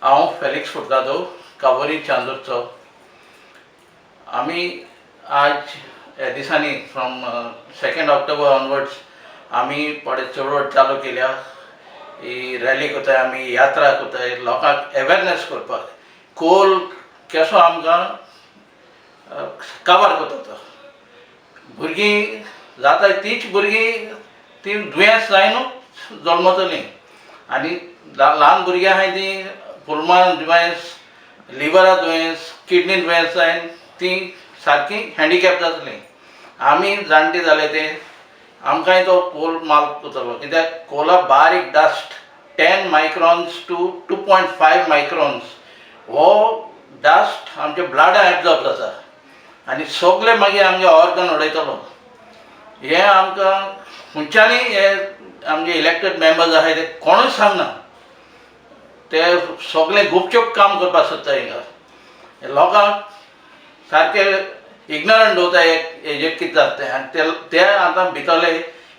हांव फेलिक्स फुर्तादो काबोरी चांदूरचो. आमी आज ह्या दिसांनी फ्रॉम 2 ऑक्टोबर ऑनवर्ड्स आमी थोडे चळवळ चालू केल्या. ही रॅली कोताय, आमी यात्रा कोताय, लोकांक अवेरनेस करपाक कोल कसो आमकां काबार कोता तो. भुरगीं जाताय तीच भुरगीं ती दुयेंस जायनूच जल्मतलीं आनी ल्हान भुरगीं आहाय तीं पुलमान दुयेंस, लिव्हरा दुयेंस, किडनी दुयेंस जायन तीं सारकीं हँडिकॅप जातलीं. आमी जाणटे जाले ते आमकांय तो कोल माल कोतलो, कित्याक कोला बारीक डस्ट 10 मायक्रॉन्स टू 2.5 मायक्रॉन्स हो डस्ट आमच्या ब्लडान एब्जॉर्ब जाता आनी सगळे मागीर आमगे ऑर्गन उडयतलो. हे आमकां खंयच्यानी हे आमचे इलेक्टेड मेंबर्स आहाय ते कोणूच सांगना. ते सगळे गुपचूप काम करपाक सोदता हिंगा. लोकांक सारके इग्नोरंट दवरता हेजेर कितें जाता तें. आनी ते आतां भितरले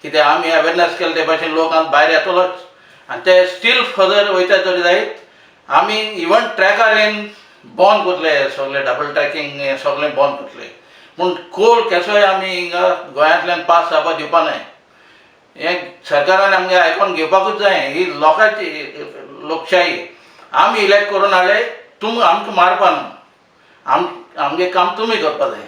कितें आमी अवेरनेस केले ते भाशेन लोक आतां भायर येतलोच आनी ते स्टील फर्दर वयता तरी जायत. आमी इवन ट्रॅकार येवन बंद करतले, सगळे डबल ट्रॅकिंग हें सगळें बंद करतले. पूण कोल केसोय आमी हिंगा गोंयांतल्यान पास जावपाक दिवपा न्हय. हें सरकारान आमगे आयकोन घेवपाकूच जाय. ही लोकांची लोकशाही. आमी इलेक्ट करून हाडले, तुमी आमकां मारपा न्हू. आमगे काम तुमी करपा जाय.